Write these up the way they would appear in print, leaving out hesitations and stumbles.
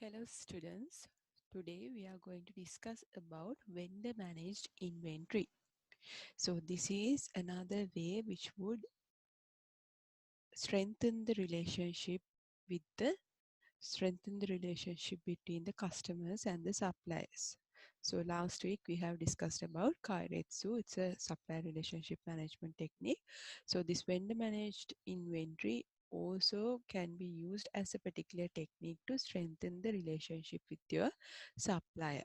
Hello students, today we are going to discuss about vendor managed inventory. So this is another way which would strengthen the relationship with the strengthen the relationship between the customers and the suppliers. So last week we have discussed about Kairetsu. It's a supplier relationship management technique. So this vendor managed inventory also can be used as a particular technique to strengthen the relationship with your supplier.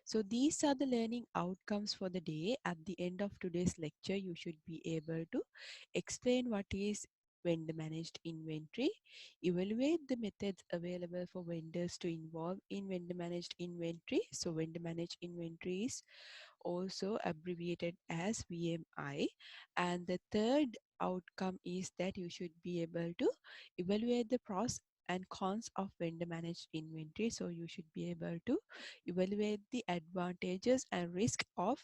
So these are the learning outcomes for the day. At the end of today's lecture, you should be able to explain what is vendor managed inventory, evaluate the methods available for vendors to involve in vendor managed inventory. So vendor managed inventory is also abbreviated as VMI. And the third outcome is that you should be able to evaluate the pros and cons of vendor managed inventory. So you should be able to evaluate the advantages and risk of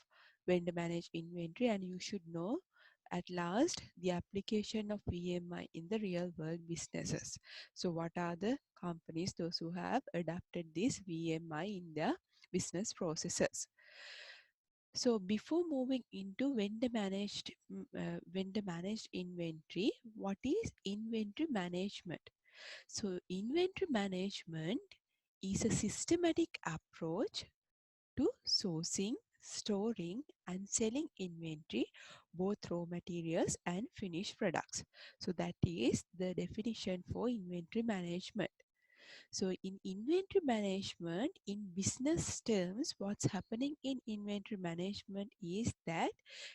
vendor managed inventory, and you should know at last the application of VMI in the real world businesses. So what are the companies those who have adapted this VMI in their business processes? So before moving into vendor managed inventory, what is inventory management? So inventory management is a systematic approach to sourcing, storing, and selling inventory, both raw materials and finished products. So that is the definition for inventory management. So in inventory management, in business terms, what's happening in inventory management is that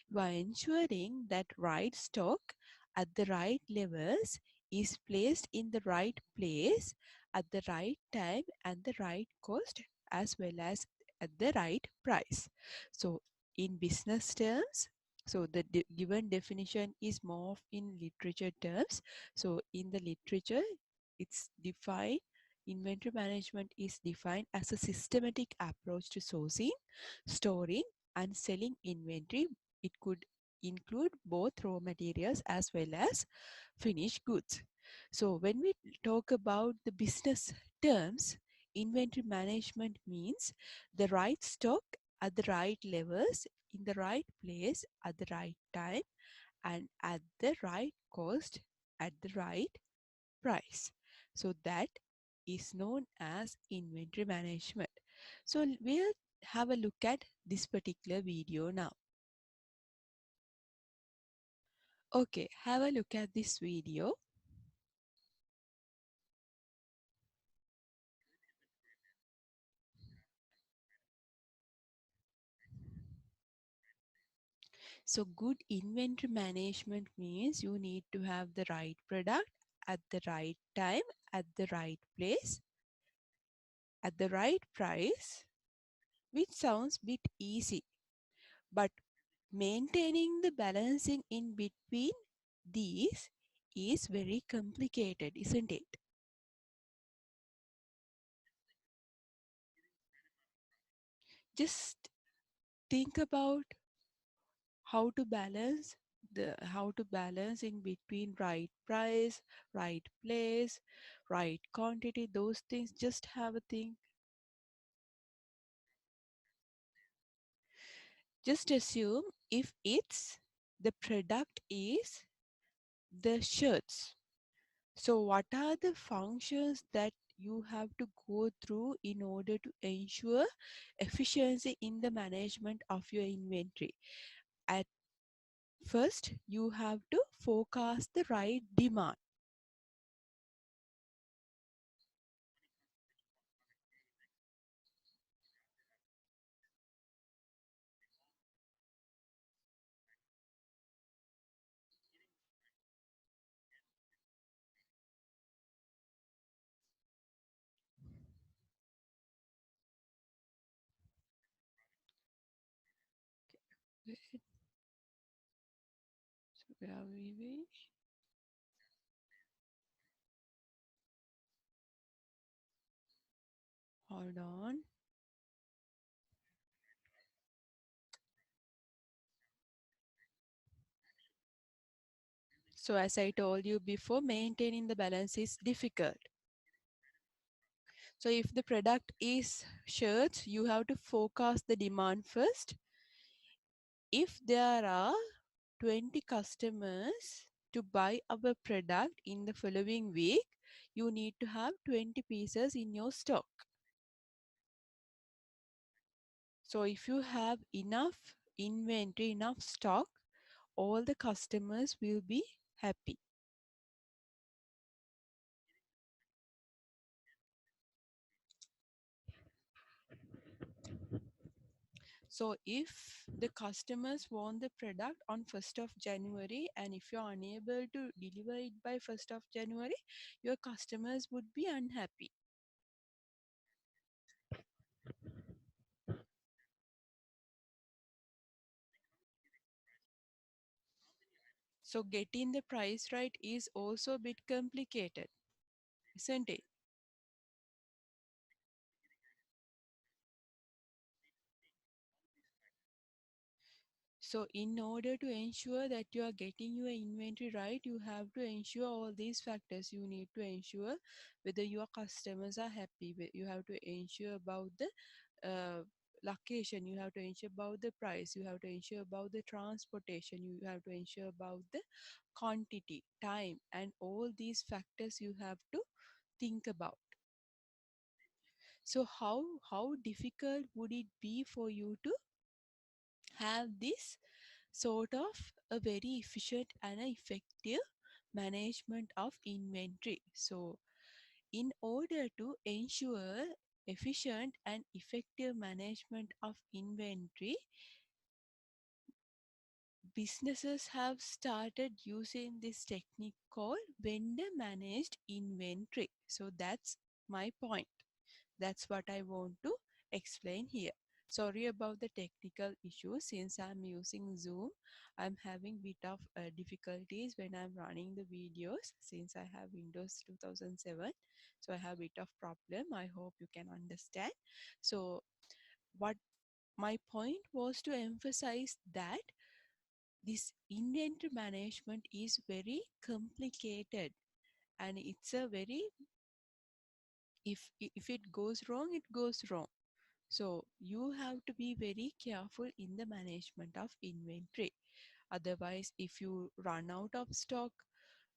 you are ensuring that right stock at the right levels is placed in the right place at the right time and the right cost, as well as at the right price. So in business terms, so the given definition is more of in literature terms. So in the literature, it's defined. Inventory management is defined as a systematic approach to sourcing, storing, and selling inventory. It could include both raw materials as well as finished goods. So when we talk about the business terms, inventory management means the right stock at the right levels, in the right place at the right time, and at the right cost at the right price. So that is known as inventory management. So we'll have a look at this particular video now. Okay, have a look at this video. So good inventory management means you need to have the right product at the right time, at the right place, at the right price, which sounds bit easy, but maintaining the balancing in between these is very complicated, isn't it? Just think about how to balance in between right price, right place, right quantity, those things. Just have a think. Just assume if it's the product is the shirts. So what are the functions that you have to go through in order to ensure efficiency in the management of your inventory? At first, you have to forecast the right demand. Wait, so where are we? Hold on. So as I told you before, maintaining the balance is difficult. So if the product is shirts, you have to forecast the demand first. If there are 20 customers to buy our product in the following week, you need to have 20 pieces in your stock. So if you have enough inventory, enough stock, all the customers will be happy. So if the customers want the product on 1st of January and if you're unable to deliver it by 1st of January, your customers would be unhappy. So getting the price right is also a bit complicated, isn't it? So in order to ensure that you are getting your inventory right, you have to ensure all these factors. You need to ensure whether your customers are happy. You have to ensure about the location. You have to ensure about the price. You have to ensure about the transportation. You have to ensure about the quantity, time, and all these factors you have to think about. So how difficult would it be for you to have this sort of a very efficient and effective management of inventory? So in order to ensure efficient and effective management of inventory, businesses have started using this technique called vendor managed inventory. So that's my point. That's what I want to explain here. Sorry about the technical issues. Since I'm using Zoom, I'm having bit of difficulties when I'm running the videos since I have Windows 2007. So I have bit of problem. I hope you can understand. So what my point was to emphasize that this inventory management is very complicated and it's a very, if it goes wrong, it goes wrong. So you have to be very careful in the management of inventory. Otherwise, if you run out of stock,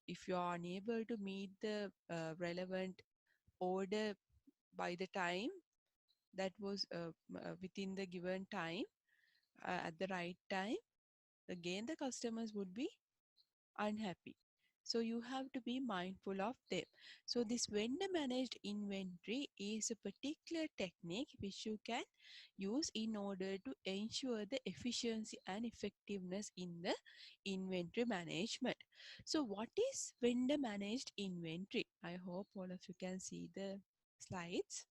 if you are unable to meet the relevant order by the time that was within the given time, at the right time, again the customers would be unhappy. So you have to be mindful of them. So this vendor managed inventory is a particular technique which you can use in order to ensure the efficiency and effectiveness in the inventory management. So what is vendor managed inventory? I hope all of you can see the slides.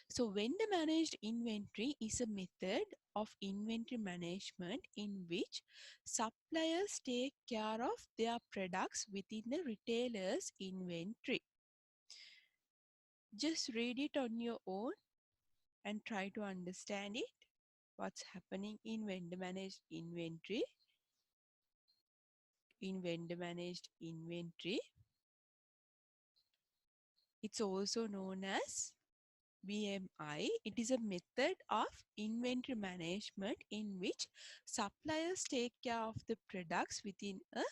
So vendor managed inventory is a method of inventory management in which suppliers take care of their products within the retailer's inventory. Just read it on your own and try to understand it. What's happening in vendor managed inventory? In vendor managed inventory, it's also known as VMI. It is a method of inventory management in which suppliers take care of the products within a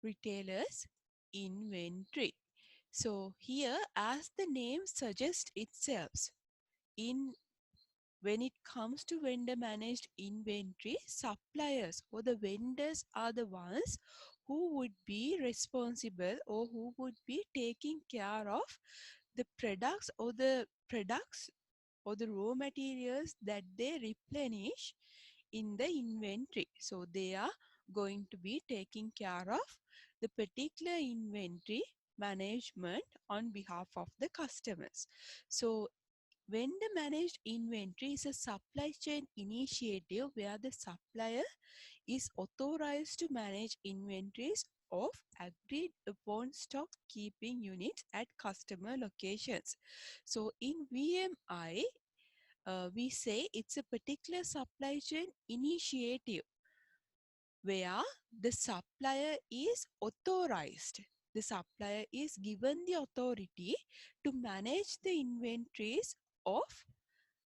retailer's inventory. So here, as the name suggests itself, in when it comes to vendor managed inventory, suppliers or the vendors are the ones who would be responsible or who would be taking care of the products or the raw materials that they replenish in the inventory. So they are going to be taking care of the particular inventory management on behalf of the customers. So vendor managed inventory is a supply chain initiative where the supplier is authorized to manage inventories of agreed upon stock keeping units at customer locations. So in VMI, we say it's a particular supply chain initiative where the supplier is authorized. the supplier is given the authority to manage the inventories of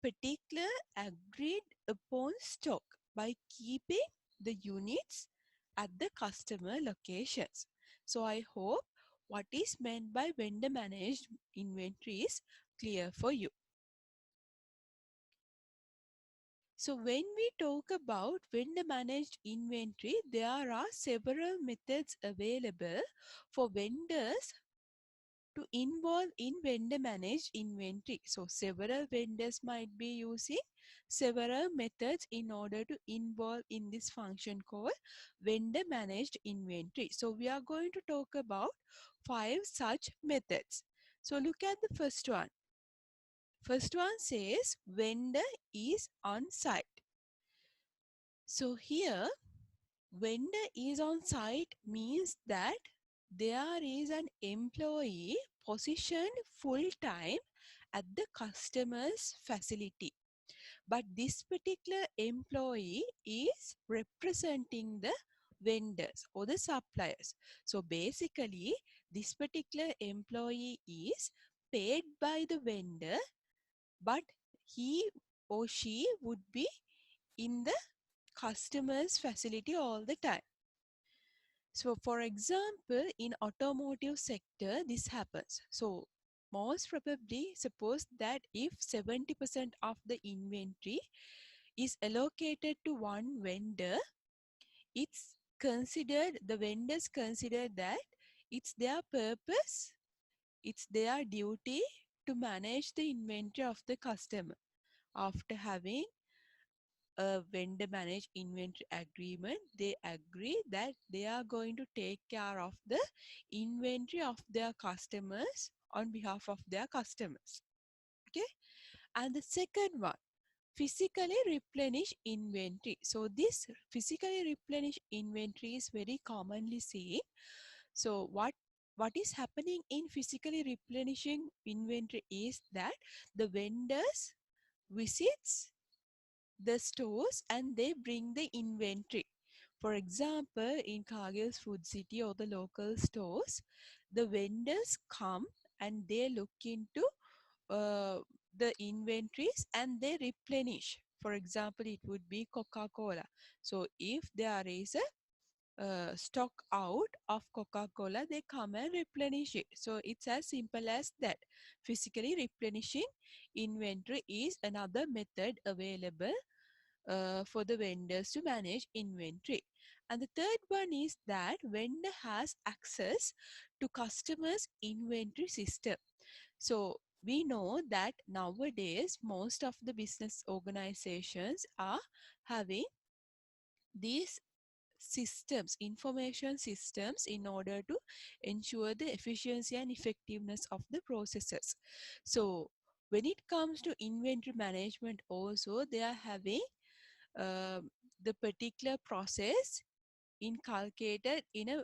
particular agreed upon stock by keeping the units at the customer locations. So I hope what is meant by vendor managed inventory is clear for you. So when we talk about vendor managed inventory, there are several methods available for vendors to involve in vendor managed inventory. So several vendors might be using several methods in order to involve in this function called vendor managed inventory. So we are going to talk about 5 such methods. So look at the first one. First one says vendor is on site. So here vendor is on site means that there is an employee positioned full time at the customer's facility. But this particular employee is representing the vendors or the suppliers. So basically, this particular employee is paid by the vendor, but he or she would be in the customer's facility all the time. So for example, in automotive sector, this happens. So most probably suppose that if 70% of the inventory is allocated to one vendor, it's considered, the vendors consider that it's their purpose, it's their duty to manage the inventory of the customer. After having a vendor managed inventory agreement, they agree that they are going to take care of the inventory of their customers on behalf of their customers. Okay. And the second one, physically replenish inventory. So this physically replenish inventory is very commonly seen. So what is happening in physically replenishing inventory is that the vendors visits the stores and they bring the inventory. For example, in Cargill's Food City or the local stores, the vendors come and they look into uh, the inventories and they replenish. For example, it would be Coca-Cola. So if there is a stock out of Coca-Cola, they come and replenish it. So it's as simple as that. Physically replenishing inventory is another method available for the vendors to manage inventory. And the third one is that vendor has access to customers' inventory system. So we know that nowadays most of the business organizations are having these systems, information systems, in order to ensure the efficiency and effectiveness of the processes. So when it comes to inventory management also, they are having the particular process inculcated in a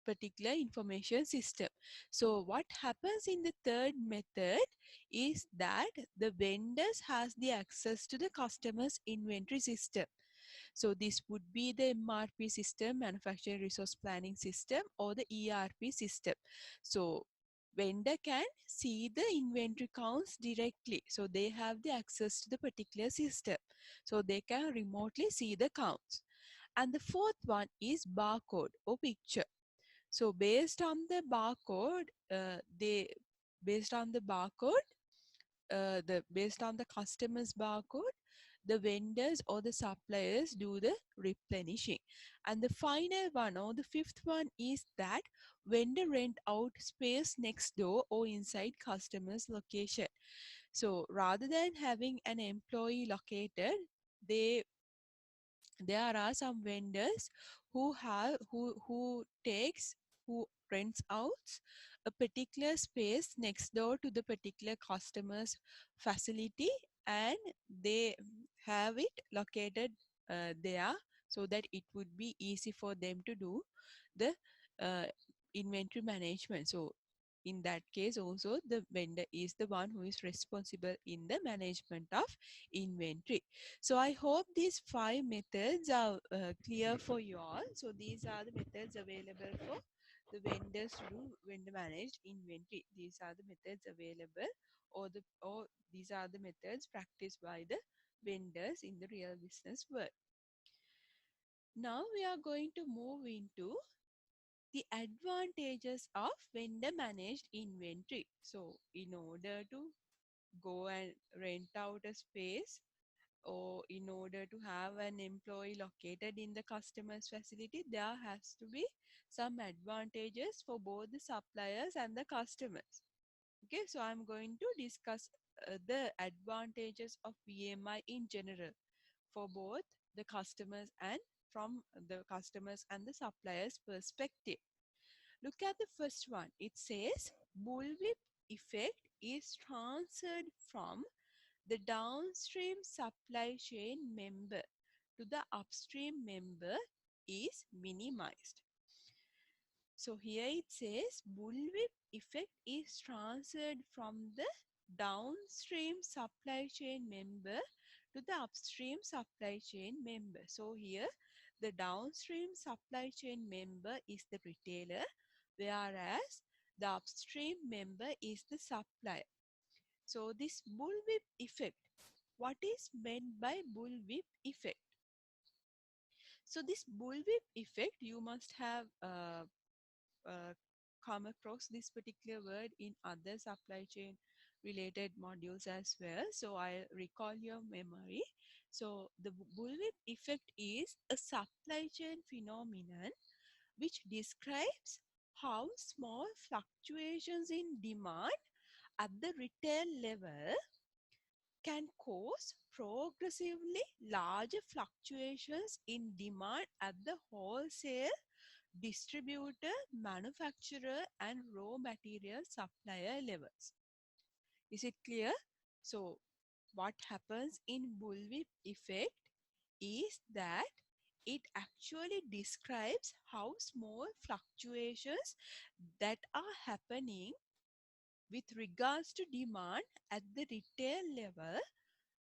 particular information system. So what happens in the third method is that the vendors has the access to the customer's inventory system. So this would be the MRP system, manufacturing resource planning system, or the ERP system. So vendor can see the inventory counts directly. So they have the access to the particular system. So they can remotely see the counts. And the fourth one is barcode or picture. So based on the barcode, based on the customer's barcode, the vendors or the suppliers do the replenishing. And the final one or the fifth one is that vendor rent out space next door or inside customer's location. So rather than having an employee located, there are some vendors who rents out a particular space next door to the particular customer's facility, and they have it located there so that it would be easy for them to do the uh, inventory management. So in that case also, the vendor is the one who is responsible in the management of inventory. So I hope these 5 methods are clear for you all. So these are the methods available for the vendors to do vendor managed inventory. These are the methods available, or these are the methods practiced by the vendors in the real business world. Now we are going to move into the advantages of vendor managed inventory. So in order to go and rent out a space, or in order to have an employee located in the customer's facility, there has to be some advantages for both the suppliers and the customers. Okay, so I'm going to discuss the advantages of VMI in general for both the customers and from the customers and the suppliers perspective. Look at the first one. It says bullwhip effect is transferred from the downstream supply chain member to the upstream member is minimized. So here it says bullwhip effect is transferred from the downstream supply chain member to the upstream supply chain member. So here the downstream supply chain member is the retailer, whereas the upstream member is the supplier. So this bullwhip effect, what is meant by bullwhip effect? So this bullwhip effect, you must have uh, come across this particular word in other supply chain related modules as well. So I'll recall your memory. So the bullwhip effect is a supply chain phenomenon which describes how small fluctuations in demand at the retail level can cause progressively larger fluctuations in demand at the wholesale, distributor, manufacturer, and raw material supplier levels. Is it clear? So, what happens in bullwhip effect is that it actually describes how small fluctuations that are happening with regards to demand at the retail level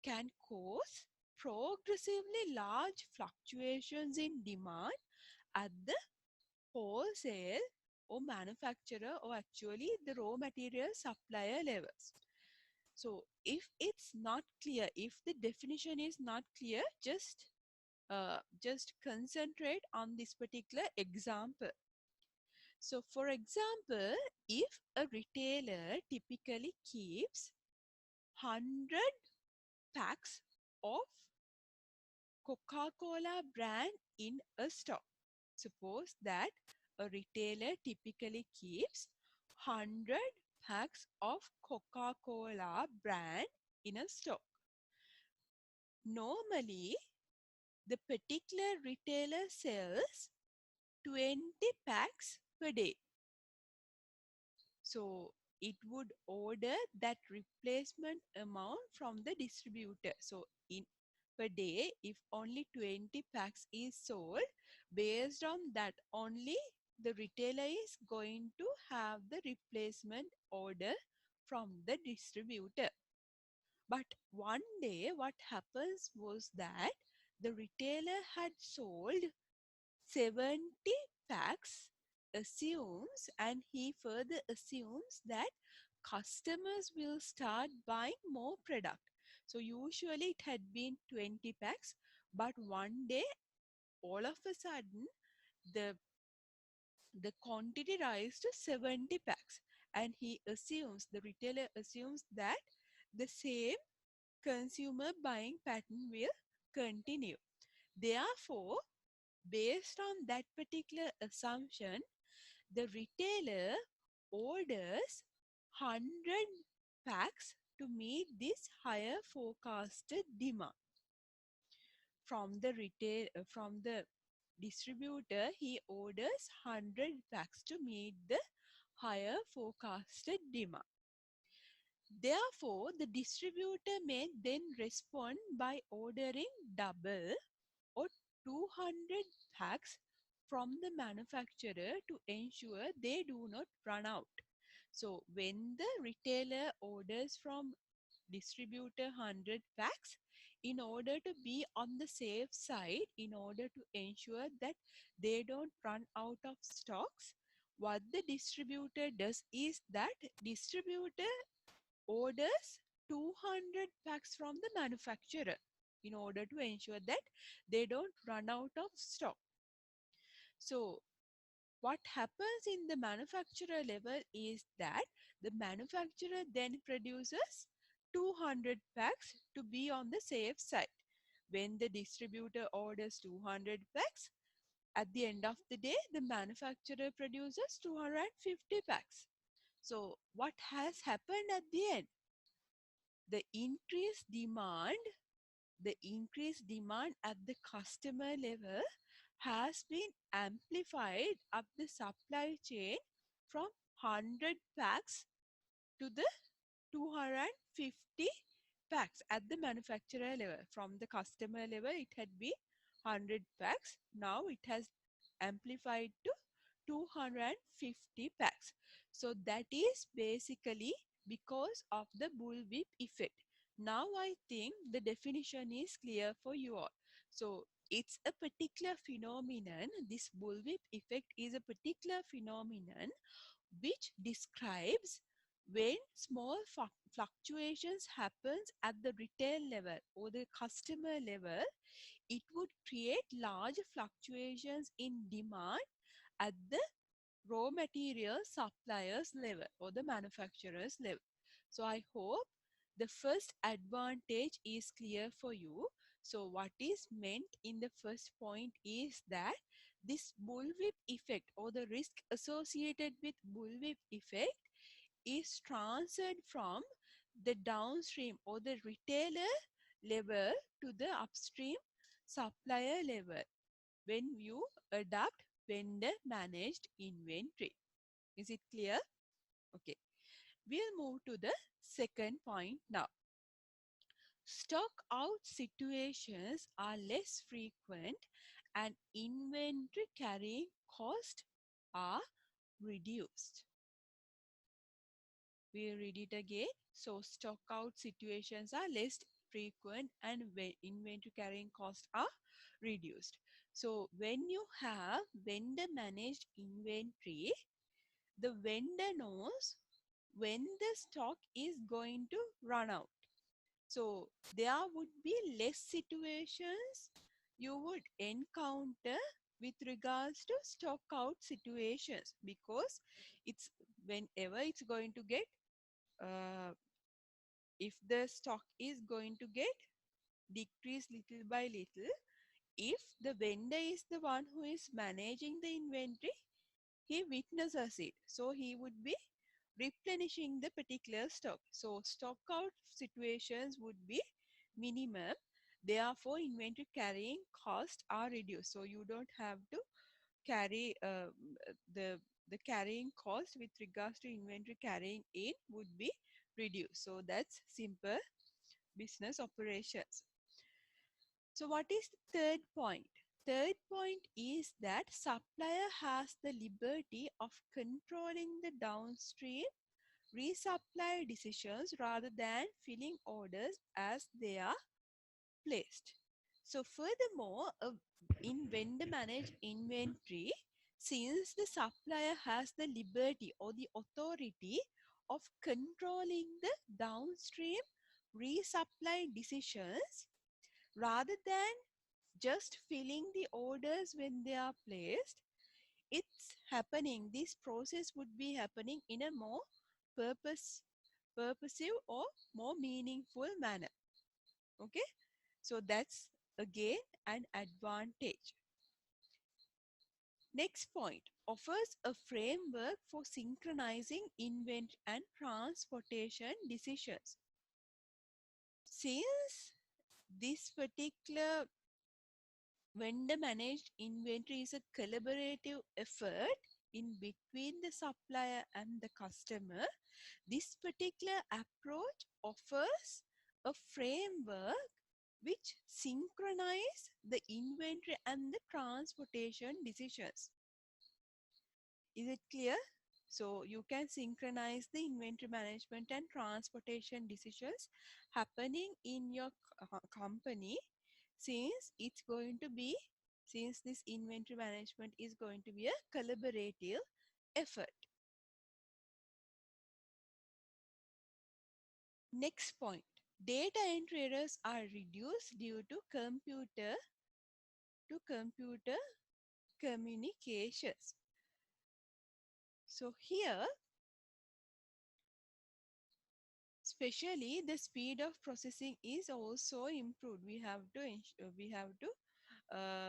can cause progressively large fluctuations in demand at the wholesale or manufacturer, or actually the raw material supplier levels. So if it's not clear, if the definition is not clear, just concentrate on this particular example. So for example, if a retailer typically keeps 100 packs of Coca-Cola brand in a stock. Suppose that a retailer typically keeps 100 packs of Coca-Cola brand in a stock. Normally, the particular retailer sells 20 packs per day. So it would order that replacement amount from the distributor. So in per day, if only 20 packs is sold, based on that only the retailer is going to have the replacement order from the distributor. But one day what happens was that the retailer had sold 70 packs, assumes, and he further assumes that customers will start buying more product. So usually it had been 20 packs, but one day all of a sudden the the quantity rise to 70 packs, and the retailer assumes that the same consumer buying pattern will continue. Therefore, based on that particular assumption, the retailer orders 100 packs to meet this higher forecasted demand. From the distributor, he orders 100 packs to meet the higher forecasted demand. Therefore, the distributor may then respond by ordering double or 200 packs from the manufacturer to ensure they do not run out. So when the retailer orders from distributor 100 packs, in order to be on the safe side, in order to ensure that they don't run out of stocks, what the distributor does is that distributor orders 200 packs from the manufacturer in order to ensure that they don't run out of stock. So what happens in the manufacturer level is that the manufacturer then produces 200 packs to be on the safe side. When the distributor orders 200 packs, at the end of the day, the manufacturer produces 250 packs. So what has happened at the end? The increased demand, the increased demand at the customer level has been amplified up the supply chain from 100 packs to the 250 packs at the manufacturer level. From the customer level, it had been 100 packs. Now it has amplified to 250 packs. So that is basically because of the bullwhip effect. Now I think the definition is clear for you all. So it's a particular phenomenon. This bullwhip effect is a particular phenomenon which describes when small fluctuations happens at the retail level or the customer level, it would create large fluctuations in demand at the raw material suppliers level or the manufacturers level. So I hope the first advantage is clear for you. So what is meant in the first point is that this bullwhip effect or the risk associated with bullwhip effect is transferred from the downstream or the retailer level to the upstream supplier level when you adopt vendor managed inventory. Is it clear? Okay. We'll move to the second point now. Stock out situations are less frequent and inventory carrying costs are reduced. We'll read it again. So stock out situations are less frequent and inventory carrying costs are reduced. So when you have vendor managed inventory, the vendor knows when the stock is going to run out. So there would be less situations you would encounter with regards to stock out situations, because it's whenever it's going to get uh, if the stock is going to get decreased little by little, if the vendor is the one who is managing the inventory, he witnesses it. So he would be replenishing the particular stock. So stock out situations would be minimum. Therefore, inventory carrying costs are reduced. So you don't have to carry the the carrying cost with regards to inventory carrying in would be reduced. So that's simple business operations. So what is the third point? Third point is that supplier has the liberty of controlling the downstream resupply decisions rather than filling orders as they are placed. So furthermore, in vendor managed inventory, since the supplier has the liberty or the authority of controlling the downstream resupply decisions rather than just filling the orders when they are placed, it's happening, this process would be happening in a more purposive or more meaningful manner. Okay, so that's again an advantage. Next point, offers a framework for synchronizing inventory and transportation decisions. Since this particular vendor managed inventory is a collaborative effort in between the supplier and the customer, this particular approach offers a framework which synchronize the inventory and the transportation decisions. Is it clear? So you can synchronize the inventory management and transportation decisions happening in your company, since it's going to be, since this inventory management is going to be a collaborative effort. Next point, data entry errors are reduced due to computer communications. So here, especially the speed of processing is also improved. We have to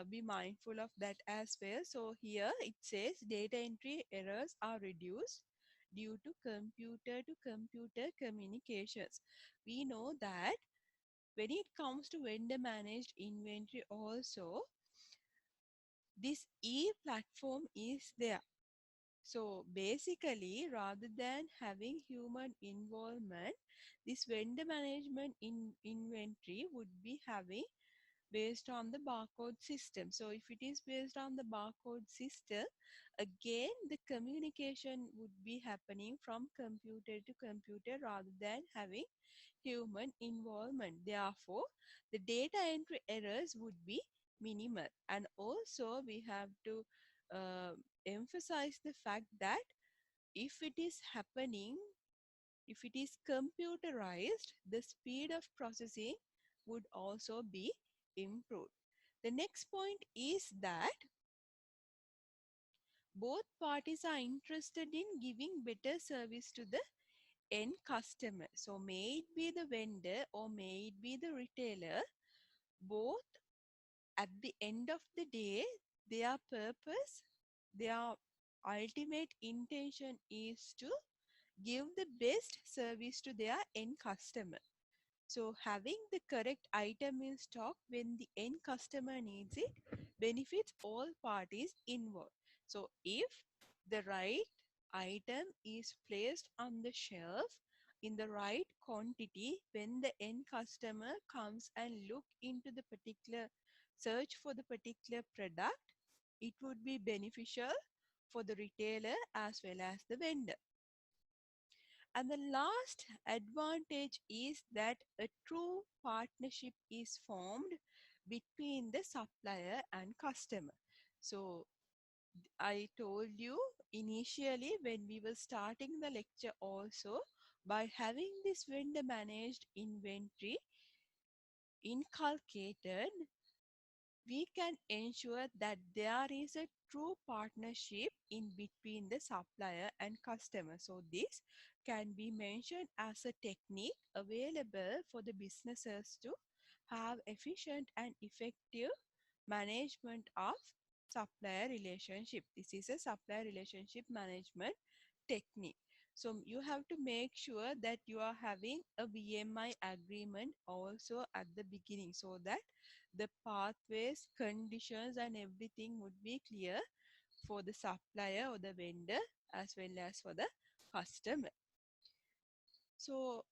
be mindful of that as well. So here it says data entry errors are reduced due to computer communications. We know that when it comes to vendor managed inventory also, this e-platform is there. So basically, rather than having human involvement, this vendor management in inventory would be having based on the barcode system. So if it is based on the barcode system, again the communication would be happening from computer to computer rather than having human involvement. Therefore, the data entry errors would be minimal. And also we have to uh, emphasize the fact that if it is happening, if it is computerized, the speed of processing would also be improved. The next point is that both parties are interested in giving better service to the end customer. So may it be the vendor or may it be the retailer, both at the end of the day, their purpose, their ultimate intention is to give the best service to their end customer. So having the correct item in stock when the end customer needs it benefits all parties involved. So if the right item is placed on the shelf in the right quantity when the end customer comes and look into the particular search for the particular product, it would be beneficial for the retailer as well as the vendor. And the last advantage is that a true partnership is formed between the supplier and customer. So I told you initially when we were starting the lecture also, by having this vendor managed inventory inculcated, we can ensure that there is a true partnership in between the supplier and customer. So this can be mentioned as a technique available for the businesses to have efficient and effective management of supplier relationship. This is a supplier relationship management technique. So you have to make sure that you are having a VMI agreement also at the beginning so that the pathways, conditions and everything would be clear for the supplier or the vendor as well as for the customer. So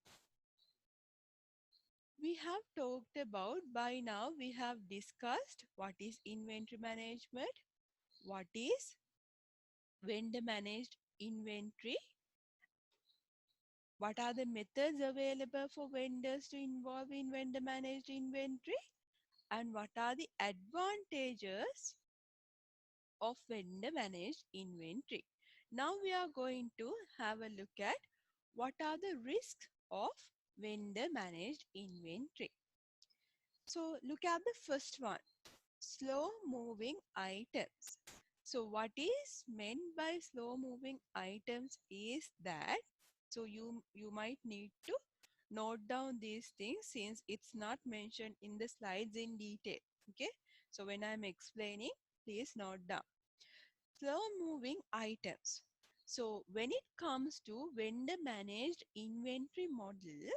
we have talked about, by now we have discussed what is inventory management, what is vendor managed inventory, what are the methods available for vendors to involve in vendor managed inventory, and what are the advantages of vendor managed inventory. Now we are going to have a look at what are the risks of vendor managed inventory. So look at the first one, slow moving items. So what is meant by slow moving items is that, so you might need to note down these things since it's not mentioned in the slides in detail. Okay, so when I'm explaining, please note down slow moving items. So when it comes to vendor managed inventory model,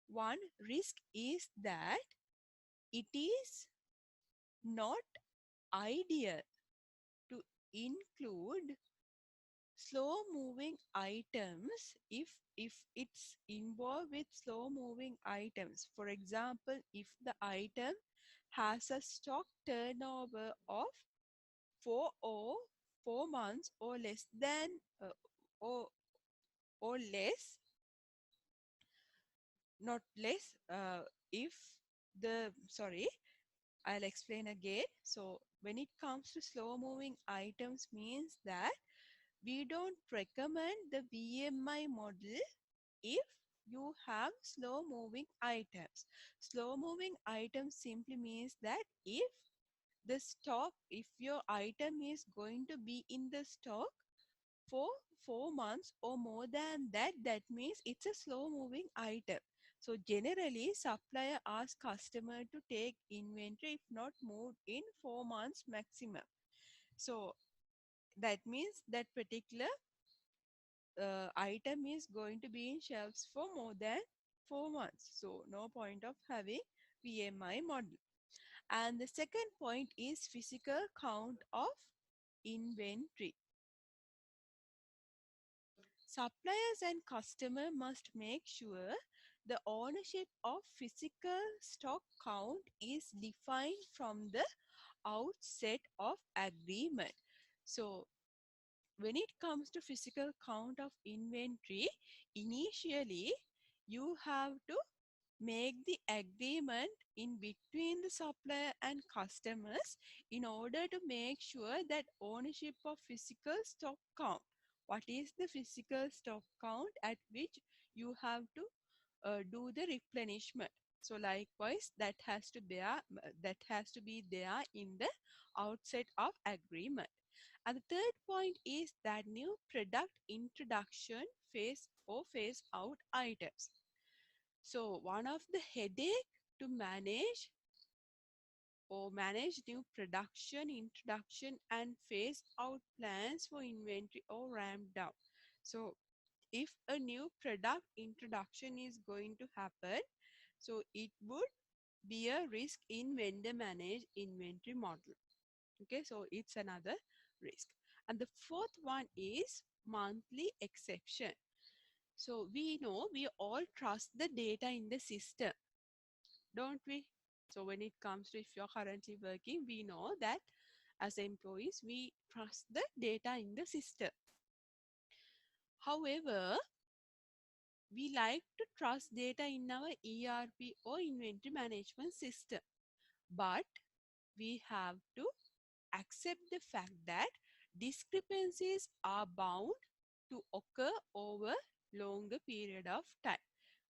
one risk is that it is not ideal to include slow moving items if it's involved with slow moving items. For example, if the item has a stock turnover of 4 months or less than or or less, not less, if the sorry, I'll explain again. So when it comes to slow moving items means that We don't recommend the VMI model if you have slow moving items. Slow moving items simply means that if your item is going to be in the stock for 4 months or more than that, that means it's a slow moving item. So generally supplier asks customer to take inventory if not moved in 4 months maximum. So that means that particular item is going to be in shelves for more than 4 months. So no point of having VMI model. And the second point is physical count of inventory. Suppliers and customer must make sure the ownership of physical stock count is defined from the outset of agreement. So when it comes to physical count of inventory, initially you have to make the agreement in between the supplier and customers in order to make sure that ownership of physical stock count. What is the physical stock count at which you have to do the replenishment? So likewise, that has to be there in the outset of agreement. And the third point is that new product introduction phase or phase out items. So one of the headache to manage new production, introduction and phase out plans for inventory or ramp down. So if a new product introduction is going to happen, so it would be a risk in vendor managed inventory model. Okay, so it's another risk. And the fourth one is monthly exception. So we know we all trust the data in the system, don't we? So when it comes to if you're currently working, we know that as employees, we trust the data in the system. However, we like to trust data in our ERP or inventory management system. But we have to accept the fact that discrepancies are bound to occur over longer period of time.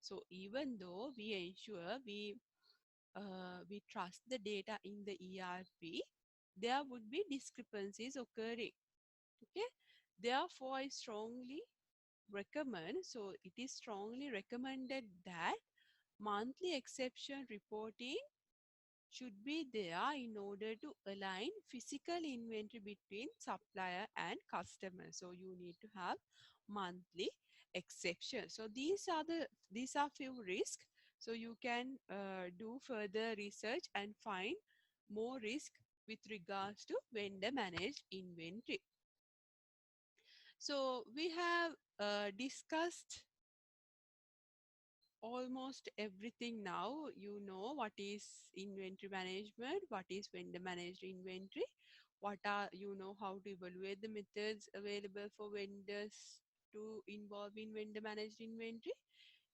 So even though we ensure we trust the data in the ERP, there would be discrepancies occurring. Okay, therefore I strongly recommend, so it is strongly recommended that monthly exception reporting should be there in order to align physical inventory between supplier and customer. So you need to have monthly exception. So these are few risks. So you can do further research and find more risk with regards to vendor managed inventory. So we have discussed almost everything now. You know what is inventory management, what is vendor managed inventory, what are, you know, how to evaluate the methods available for vendors to involve in vendor managed inventory.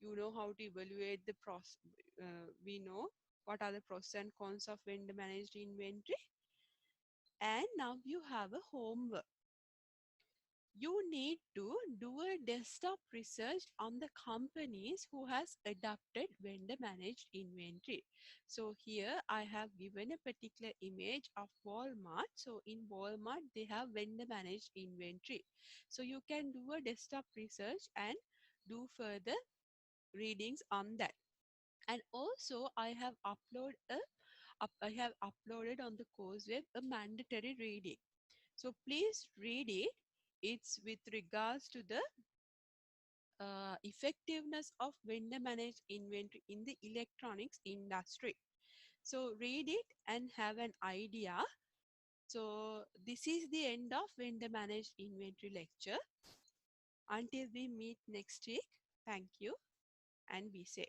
You know how to evaluate the process. We know what are the pros and cons of vendor managed inventory. And now you have a homework. You need to do a desktop research on the companies who has adopted vendor managed inventory. So here I have given a particular image of Walmart. So in Walmart they have vendor managed inventory. So you can do a desktop research and do further readings on that. And also I have uploaded on the course web a mandatory reading. So please read it. It's with regards to the effectiveness of vendor managed inventory in the electronics industry. So read it and have an idea. So this is the end of vendor managed inventory lecture. Until we meet next week, thank you and be safe.